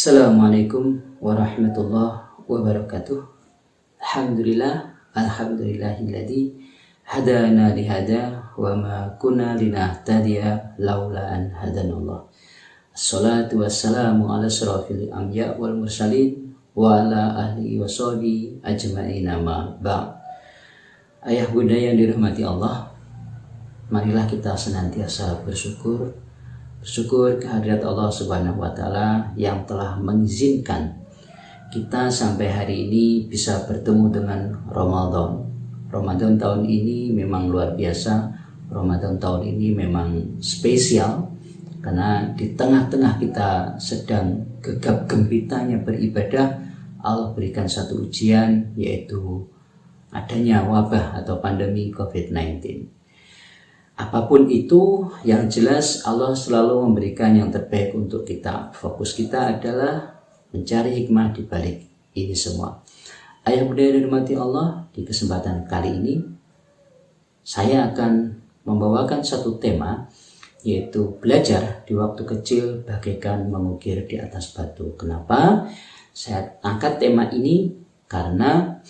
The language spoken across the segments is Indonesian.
Assalamualaikum warahmatullahi wabarakatuh. Alhamdulillahilladzi hadana lihada wa ma kunna linahtadiya laula an hadanallah. Assalatu wassalamu ala asyrafil anbiya wal mursalin wa ala ahli wa sahbihi ajma'in amma ba'd. Ayah bunda yang dirahmati Allah, marilah kita senantiasa bersyukur kehadirat Allah Subhanahu wa taala yang telah mengizinkan kita sampai hari ini bisa bertemu dengan Ramadan. Ramadan tahun ini memang luar biasa. Ramadan tahun ini memang spesial karena di tengah-tengah kita sedang gegap gempitanya beribadah, Allah berikan satu ujian, yaitu adanya wabah atau pandemi COVID-19. Apapun itu, yang jelas Allah selalu memberikan yang terbaik untuk kita. Fokus kita adalah mencari hikmah di balik ini semua. Ayah bunda yang dirahmati Allah, di kesempatan kali ini saya akan membawakan satu tema, yaitu belajar di waktu kecil bagaikan mengukir di atas batu. Kenapa saya angkat tema ini? Karena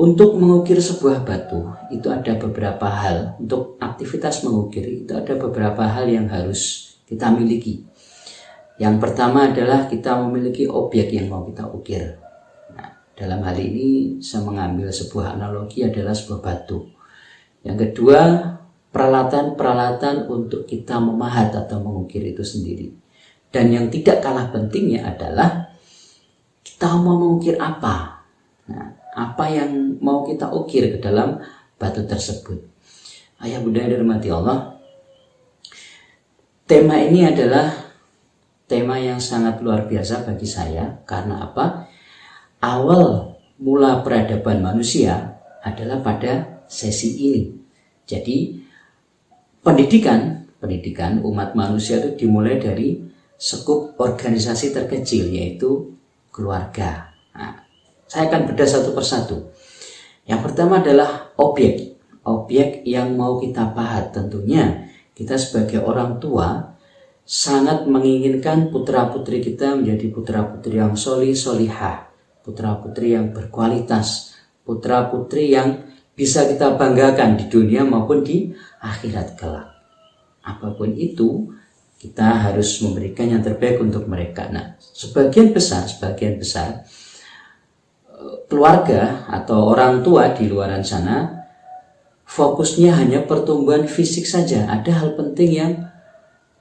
untuk mengukir sebuah batu itu ada beberapa hal. Untuk aktivitas mengukir itu ada beberapa hal yang harus kita miliki. Yang pertama adalah kita memiliki objek yang mau kita ukir. Nah, dalam hal ini saya mengambil sebuah analogi adalah sebuah batu. Yang kedua, peralatan-peralatan untuk kita memahat atau mengukir itu sendiri. Dan yang tidak kalah pentingnya adalah kita mau mengukir apa. Nah, apa yang mau kita ukir ke dalam batu tersebut. Ayah bunda yang dirahmati Allah, tema ini adalah tema yang sangat luar biasa bagi saya. Karena apa? Awal mula peradaban manusia adalah pada sesi ini. Jadi pendidikan umat manusia itu dimulai dari skup organisasi terkecil, yaitu keluarga. Nah, saya akan bedah satu persatu. Yang pertama adalah objek yang mau kita pahat. Tentunya kita sebagai orang tua sangat menginginkan putra-putri kita menjadi putra-putri yang solihah, putra-putri yang berkualitas, putra-putri yang bisa kita banggakan di dunia maupun di akhirat kelak. Apapun itu, kita harus memberikan yang terbaik untuk mereka. Nah, sebagian besar keluarga atau orang tua di luaran sana fokusnya hanya pertumbuhan fisik saja. Ada hal penting yang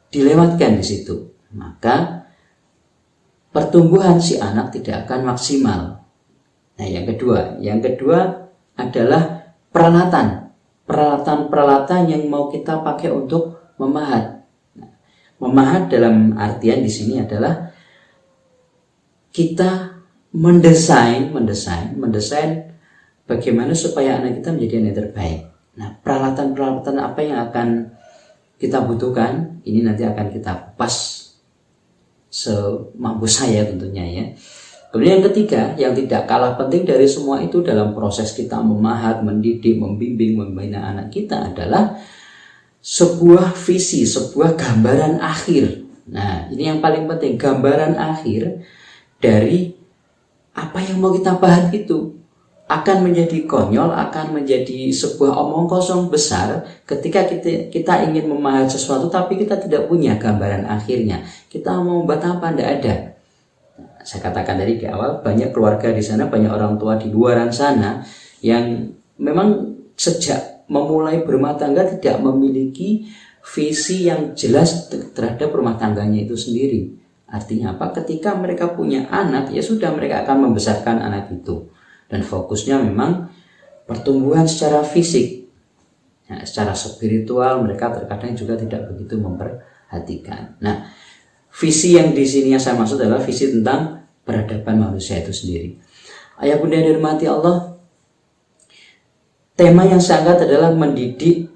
dilewatkan di situ. Maka pertumbuhan si anak tidak akan maksimal. Nah, yang kedua adalah peralatan yang mau kita pakai untuk memahat. Nah, memahat dalam artian di sini adalah kita mendesain bagaimana supaya anak kita menjadi anak terbaik. Nah, peralatan apa yang akan kita butuhkan, ini nanti akan kita kupas semampu saya tentunya ya. Kemudian yang ketiga, yang tidak kalah penting dari semua itu dalam proses kita memahat, mendidik, membimbing, membina anak kita adalah sebuah visi, sebuah gambaran akhir. Nah, ini yang paling penting, gambaran akhir dari apa yang mau kita bahas itu akan menjadi konyol, akan menjadi sebuah omong kosong besar ketika kita ingin memahat sesuatu tapi kita tidak punya gambaran akhirnya. Kita mau membuat apa? Tidak ada. Saya katakan tadi di awal, banyak keluarga di sana, banyak orang tua di luaran sana yang memang sejak memulai berumah tangga tidak memiliki visi yang jelas terhadap rumah tangganya itu sendiri. Artinya apa? Ketika mereka punya anak, ya sudah, mereka akan membesarkan anak itu. Dan fokusnya memang pertumbuhan secara fisik. Nah, secara spiritual mereka terkadang juga tidak begitu memperhatikan. Nah, visi yang di sini yang saya maksud adalah visi tentang peradaban manusia itu sendiri. Ayah bunda yang dirahmati Allah, tema yang saya angkat adalah mendidik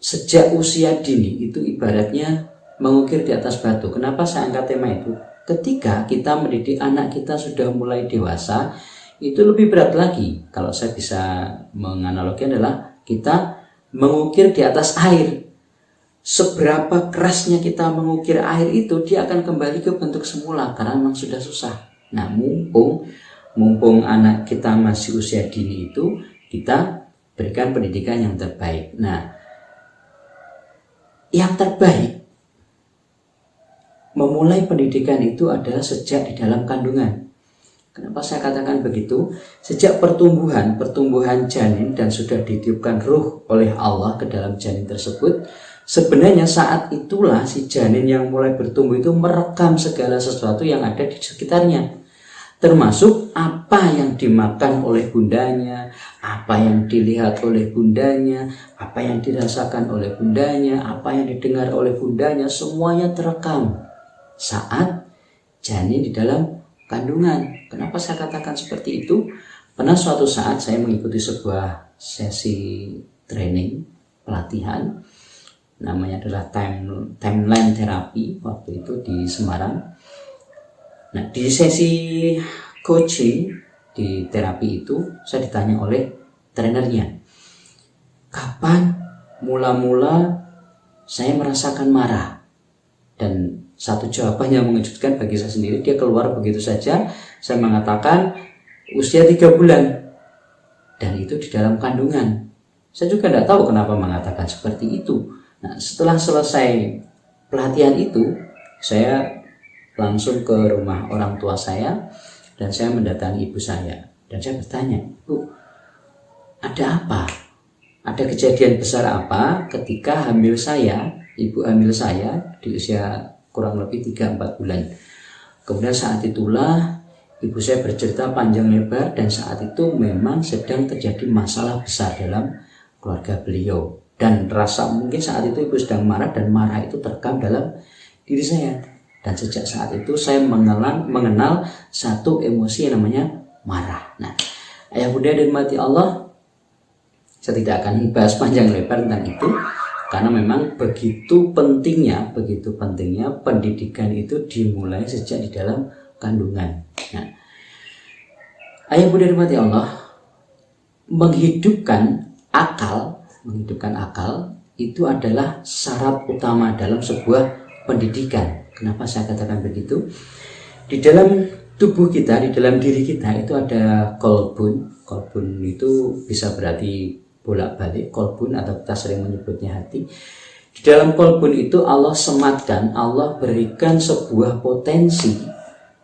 sejak usia dini. Itu ibaratnya mengukir di atas batu. Kenapa saya angkat tema itu? Ketika kita mendidik anak kita sudah mulai dewasa, itu lebih berat lagi. Kalau saya bisa menganalogikan adalah kita mengukir di atas air. seberapa kerasnya kita mengukir air itu, dia akan kembali ke bentuk semula karena memang sudah susah. Nah, mumpung anak kita masih usia dini itu, kita berikan pendidikan yang terbaik. Nah, yang terbaik memulai pendidikan itu adalah sejak di dalam kandungan. Kenapa saya katakan begitu? Sejak pertumbuhan janin dan sudah ditiupkan ruh oleh Allah ke dalam janin tersebut, sebenarnya saat itulah si janin yang mulai bertumbuh itu merekam segala sesuatu yang ada di sekitarnya. Termasuk apa yang dimakan oleh bundanya, apa yang dilihat oleh bundanya, apa yang dirasakan oleh bundanya, apa yang didengar oleh bundanya, semuanya terekam saat janin di dalam kandungan. Kenapa saya katakan seperti itu? Karena suatu saat saya mengikuti sebuah sesi training, pelatihan, namanya adalah timeline terapi waktu itu di Semarang. Nah, di sesi coaching di terapi itu saya ditanya oleh trenernya, kapan mula-mula saya merasakan marah? Dan satu jawaban yang mengejutkan bagi saya sendiri, dia keluar begitu saja. Saya mengatakan usia 3 bulan, dan itu di dalam kandungan. Saya juga tidak tahu kenapa mengatakan seperti itu. Nah, setelah selesai pelatihan itu, saya langsung ke rumah orang tua saya dan saya mendatangi ibu saya. Dan saya bertanya, "Bu, ada apa? Ada kejadian besar apa ketika hamil saya, ibu hamil saya di usia kurang lebih 3-4 bulan. Kemudian saat itulah ibu saya bercerita panjang lebar, dan saat itu memang sedang terjadi masalah besar dalam keluarga beliau. Dan rasa mungkin saat itu ibu sedang marah, dan marah itu terekam dalam diri saya. Dan sejak saat itu saya mengenal satu emosi yang namanya marah. Nah, ayah bunda dan mati Allah, saya tidak akan bahas panjang lebar tentang itu. Karena memang begitu pentingnya pendidikan itu dimulai sejak di dalam kandungan. Nah, ayah bunda dirahmati Allah, menghidupkan akal itu adalah syarat utama dalam sebuah pendidikan. Kenapa saya katakan begitu? Di dalam tubuh kita, di dalam diri kita itu ada kolbun. Kolbun itu bisa berarti bolak-balik, kolbun, atau kita sering menyebutnya hati. Di dalam kolbun itu Allah sematkan, Allah berikan sebuah potensi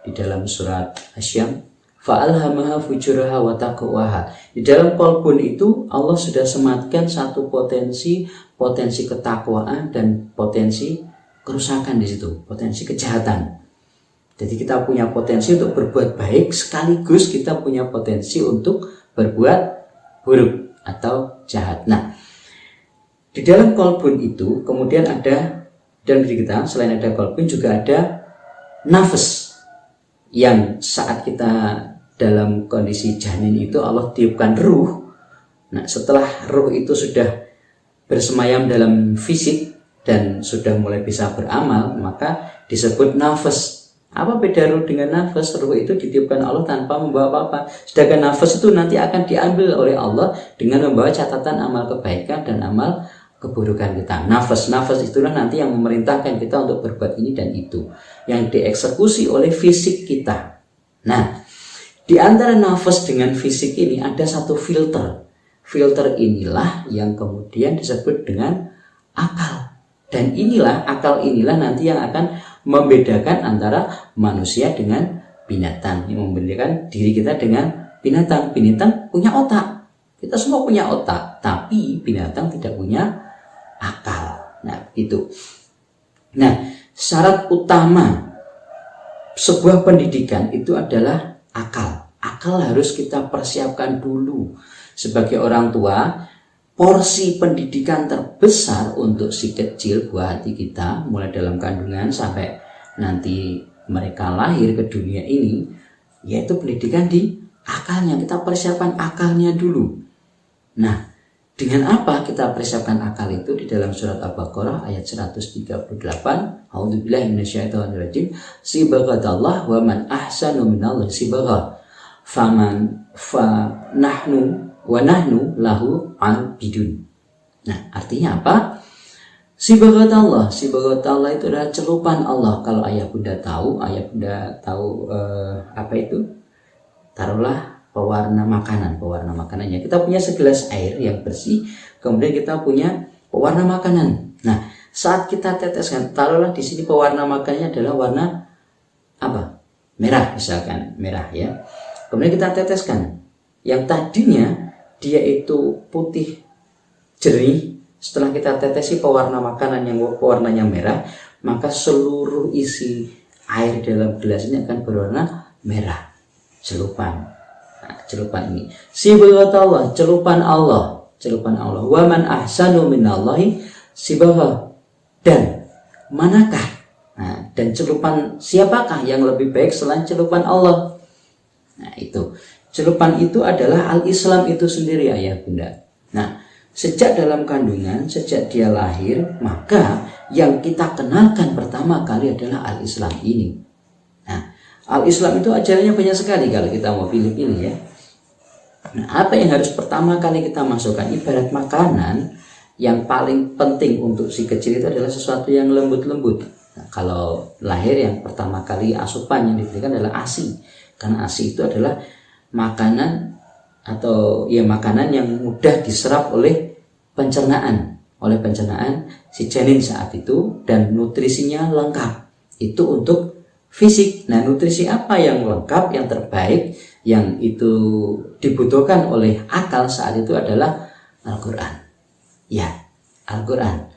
di dalam surat Asyam, fa'alhamaha fujuraha wa taqwaha. Di dalam kolbun itu Allah sudah sematkan satu potensi ketakwaan dan potensi kerusakan di situ, potensi kejahatan. Jadi kita punya potensi untuk berbuat baik, sekaligus kita punya potensi untuk berbuat buruk atau jahat. Nah, di dalam kolbun itu kemudian ada, dalam diri kita selain ada kolbun juga ada nafas, yang saat kita dalam kondisi janin itu Allah tiupkan ruh. Nah, setelah ruh itu sudah bersemayam dalam fisik dan sudah mulai bisa beramal, maka disebut nafas. Apa beda ruh dengan nafas? Ruh itu ditiupkan Allah tanpa membawa apa-apa. Sedangkan nafas itu nanti akan diambil oleh Allah dengan membawa catatan amal kebaikan dan amal keburukan kita. Nafas itulah nanti yang memerintahkan kita untuk berbuat ini dan itu, yang dieksekusi oleh fisik kita. Nah, di antara nafas dengan fisik ini ada satu filter. Filter inilah yang kemudian disebut dengan akal. Dan akal inilah nanti yang akan membedakan antara manusia dengan binatang, yang membedakan diri kita dengan binatang. Binatang punya otak, kita semua punya otak, tapi binatang tidak punya akal. Nah, itu. Nah, syarat utama sebuah pendidikan itu adalah akal. Akal harus kita persiapkan dulu. Sebagai orang tua, porsi pendidikan terbesar untuk si kecil buah hati kita, mulai dalam kandungan sampai nanti mereka lahir ke dunia ini, yaitu pendidikan di akalnya. Kita persiapkan akalnya dulu. Nah, dengan apa kita persiapkan akal itu? Di dalam surat Al-Baqarah ayat 138, A'udzubillahi minasyaitonirrajim, sibaghatallah wa man ahsanu minallahi sibagha nahnu lahu abidun. Nah, artinya apa? Sibghat Allah itu adalah celupan Allah. Kalau ayah bunda tahu apa itu? Taruhlah pewarna makanannya. Kita punya segelas air yang bersih, kemudian kita punya pewarna makanan. Nah, saat kita teteskan, taruhlah di sini pewarna makanannya adalah warna apa? Merah misalkan, merah ya. Kemudian kita teteskan. Yang tadinya dia itu putih jernih, setelah kita tetesi pewarna makanan yang warnanya merah, maka seluruh isi air dalam gelas ini akan berwarna merah. Celupan. Nah, celupan ini. Sibghat Allah, celupan Allah. Wa man ahsanu minallahi sibgha. Dan manakah? Nah, dan celupan siapakah yang lebih baik selain celupan Allah? Nah, itu. Celupan itu adalah al-Islam itu sendiri, ayah bunda. Nah, sejak dalam kandungan, sejak dia lahir, maka yang kita kenalkan pertama kali adalah al-Islam ini. Nah, al-Islam itu ajarannya banyak sekali kalau kita mau pilih ini ya. Nah, apa yang harus pertama kali kita masukkan? Ibarat makanan, yang paling penting untuk si kecil itu adalah sesuatu yang lembut-lembut. Nah, kalau lahir yang pertama kali asupan yang diberikan adalah ASI. Karena ASI itu adalah makanan atau ya makanan yang mudah diserap oleh pencernaan si janin saat itu, dan nutrisinya lengkap. Itu untuk fisik. Nah, nutrisi apa yang lengkap, yang terbaik, yang itu dibutuhkan oleh akal saat itu adalah Al-Quran. Ya, Al-Quran.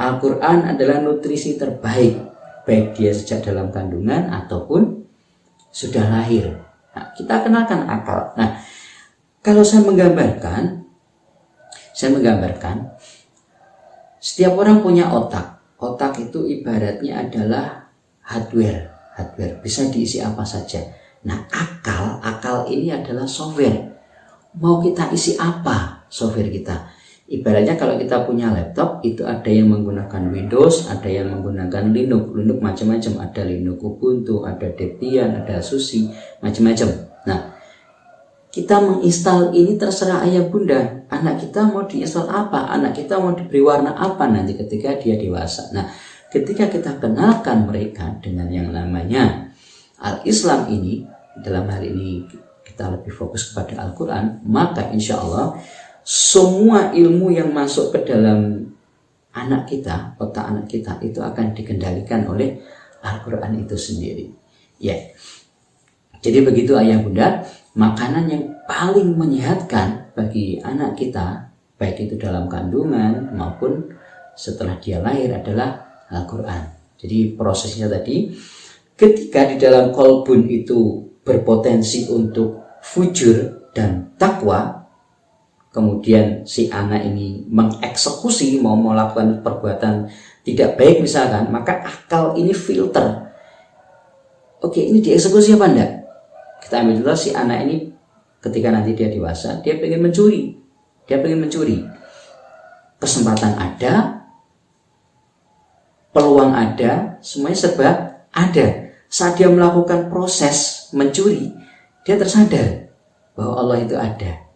Al-Quran adalah nutrisi terbaik, baik dia sejak dalam kandungan ataupun sudah lahir. Nah, kita kenalkan akal. Nah, kalau saya menggambarkan, setiap orang punya otak. Otak itu ibaratnya adalah hardware, bisa diisi apa saja. Nah, akal ini adalah software. Mau kita isi apa software kita? Ibaratnya kalau kita punya laptop, itu ada yang menggunakan Windows, ada yang menggunakan Linux macam-macam. Ada Linux Ubuntu, ada Debian, ada SUSE, macam-macam. Nah, kita menginstal ini terserah ayah bunda. Anak kita mau diinstal apa? Anak kita mau diberi warna apa nanti ketika dia dewasa? Nah, ketika kita kenalkan mereka dengan yang namanya Al-Islam ini, dalam hal ini kita lebih fokus kepada Al-Quran, maka insya Allah semua ilmu yang masuk ke dalam anak kita, otak anak kita, itu akan dikendalikan oleh Al-Quran itu sendiri. Ya, jadi begitu ayah bunda. Makanan yang paling menyehatkan bagi anak kita, baik itu dalam kandungan maupun setelah dia lahir, adalah Al-Quran. Jadi prosesnya tadi, ketika di dalam kolbun itu berpotensi untuk fujur dan takwa, kemudian si anak ini mengeksekusi, mau melakukan perbuatan tidak baik misalkan, maka akal ini filter. Oke, ini dieksekusi apa enggak? Kita ambil dulu si anak ini ketika nanti dia dewasa, dia pengen mencuri. Kesempatan ada, peluang ada, semuanya serba ada. Saat dia melakukan proses mencuri, dia tersadar bahwa Allah itu ada,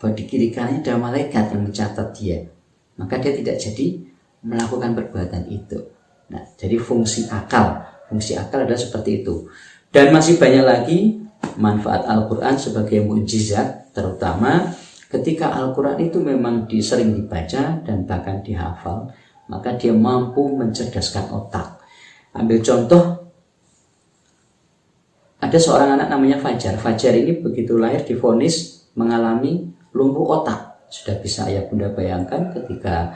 bahwa di kiri kanannya ada malaikat yang mencatat dia. Maka dia tidak jadi melakukan perbuatan itu. Nah, jadi fungsi akal adalah seperti itu. Dan masih banyak lagi manfaat Al-Quran sebagai mukjizat, terutama ketika Al-Quran itu memang sering dibaca dan bahkan dihafal, maka dia mampu mencerdaskan otak. Ambil contoh, ada seorang anak namanya Fajar. Fajar ini begitu lahir divonis mengalami lumpuh otak. Sudah bisa ayah bunda bayangkan ketika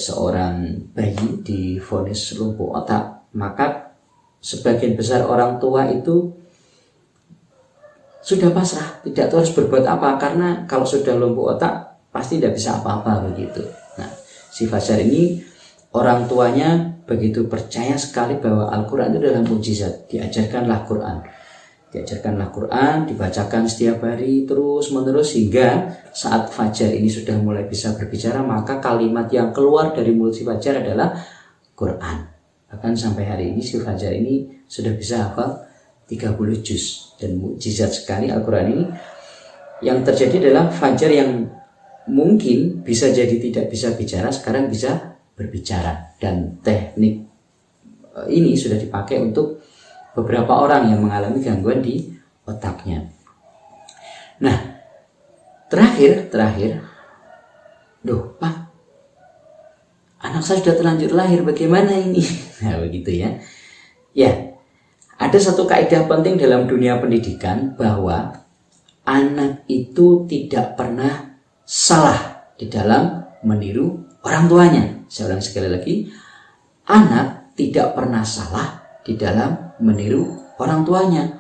seorang bayi divonis lumpuh otak, maka sebagian besar orang tua itu sudah pasrah, tidak tahu harus berbuat apa, karena kalau sudah lumpuh otak pasti tidak bisa apa-apa begitu. Nah, si Fajar ini orang tuanya begitu percaya sekali bahwa Al-Quran itu adalah mukjizat. Diajarkanlah Quran, dibacakan setiap hari terus menerus, hingga saat Fajar ini sudah mulai bisa berbicara, maka kalimat yang keluar dari mulut si Fajar adalah Quran. Bahkan sampai hari ini si Fajar ini sudah bisa hafal 30 juz. Dan mukjizat sekali Al-Quran ini. Yang terjadi adalah Fajar yang mungkin bisa jadi tidak bisa bicara, sekarang bisa berbicara. Dan teknik ini sudah dipakai untuk beberapa orang yang mengalami gangguan di otaknya. Nah, terakhir, Pak, anak saya sudah terlanjur lahir, bagaimana ini? Nah, begitu ya. Ya, ada satu kaidah penting dalam dunia pendidikan bahwa anak itu tidak pernah salah di dalam meniru orang tuanya. Saya ulang sekali lagi, anak tidak pernah salah di dalam meniru orang tuanya.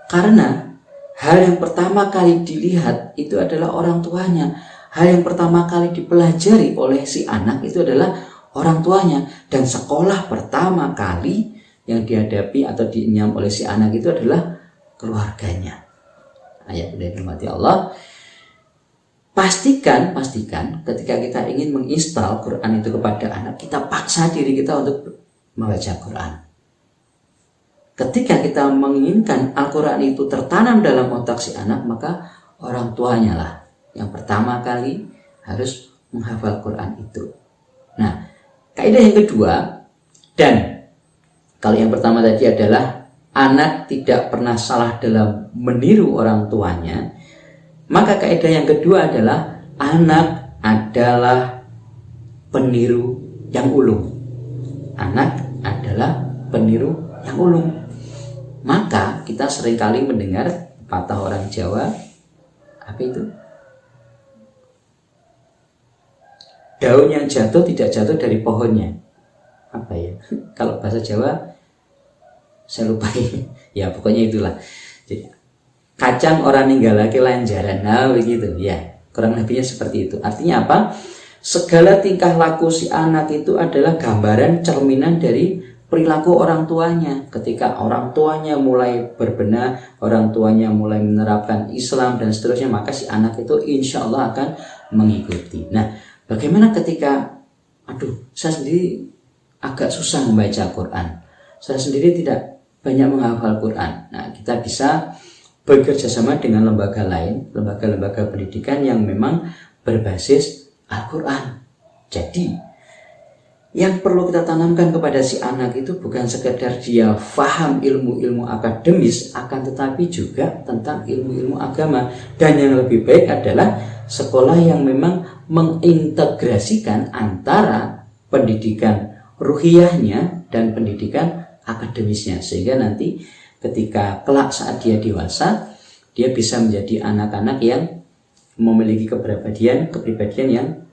Karena hal yang pertama kali dilihat itu adalah orang tuanya. Hal yang pertama kali dipelajari oleh si anak itu adalah orang tuanya. Dan sekolah pertama kali yang dihadapi atau dienyam oleh si anak itu adalah keluarganya. Ayat dari rahmati Allah. Pastikan ketika kita ingin menginstal Quran itu kepada anak, kita paksa diri kita untuk membaca Quran. Ketika kita menginginkan Al-Quran itu tertanam dalam otak si anak, maka orang tuanya lah yang pertama kali harus menghafal Quran itu. Nah, kaidah yang kedua, dan kalau yang pertama tadi adalah anak tidak pernah salah dalam meniru orang tuanya, maka kaidah yang kedua adalah anak adalah peniru yang ulung. Anak adalah peniru yang ulung. Maka kita seringkali mendengar patah orang Jawa, apa itu? Daun yang jatuh tidak jatuh dari pohonnya. Apa ya? Kalau bahasa Jawa saya lupa. Ya pokoknya itulah. Jadi, kacang orang ninggalake lanjaran. Nah begitu ya. Kurang lebihnya seperti itu. Artinya apa? Segala tingkah laku si anak itu adalah gambaran cerminan dari perilaku orang tuanya. Ketika orang tuanya mulai berbenah, orang tuanya mulai menerapkan Islam dan seterusnya, maka si anak itu insya Allah akan mengikuti. Nah, bagaimana ketika saya sendiri agak susah membaca Quran, saya sendiri tidak banyak menghafal Quran. Nah, kita bisa bekerja sama dengan lembaga lain, lembaga-lembaga pendidikan yang memang berbasis Al-Quran. Jadi, yang perlu kita tanamkan kepada si anak itu bukan sekedar dia faham ilmu-ilmu akademis, akan tetapi juga tentang ilmu-ilmu agama. Dan yang lebih baik adalah sekolah yang memang mengintegrasikan antara pendidikan ruhiyahnya dan pendidikan akademisnya, sehingga nanti ketika kelak saat dia dewasa, dia bisa menjadi anak-anak yang memiliki kepribadian yang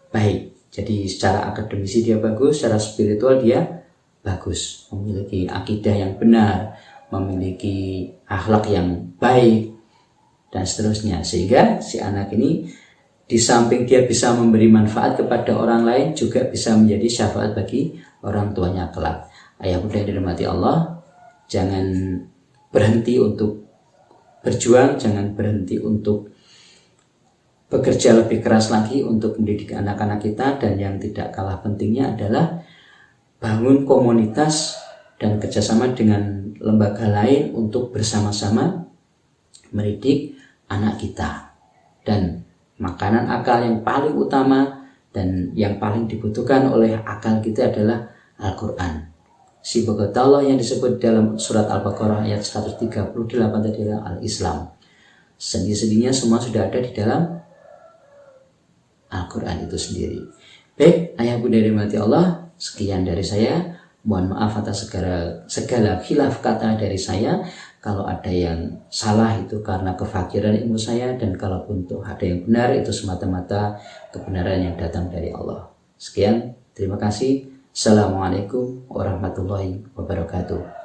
baik. Jadi secara akademisi dia bagus, secara spiritual dia bagus, memiliki akidah yang benar, memiliki akhlak yang baik dan seterusnya, sehingga si anak ini di samping dia bisa memberi manfaat kepada orang lain, juga bisa menjadi syafaat bagi orang tuanya kelak. Ayah bunda yang dirahmati Allah, jangan berhenti untuk berjuang, jangan berhenti untuk bekerja lebih keras lagi untuk mendidik anak-anak kita. Dan yang tidak kalah pentingnya adalah bangun komunitas dan kerjasama dengan lembaga lain untuk bersama-sama mendidik anak kita. Dan makanan akal yang paling utama dan yang paling dibutuhkan oleh akal kita adalah Al-Quran. Sibukut Allah yang disebut dalam surat Al-Baqarah ayat 138 tadi adalah Al-Islam. Sendi-sendinya semua sudah ada di dalam Al-Quran itu sendiri. Baik, ayah bunda dirahmati Allah, sekian dari saya. Mohon maaf atas segala khilaf kata dari saya. Kalau ada yang salah itu karena kefakiran ilmu saya, dan kalaupun ada yang benar itu semata-mata kebenaran yang datang dari Allah. Sekian, terima kasih. Assalamualaikum warahmatullahi wabarakatuh.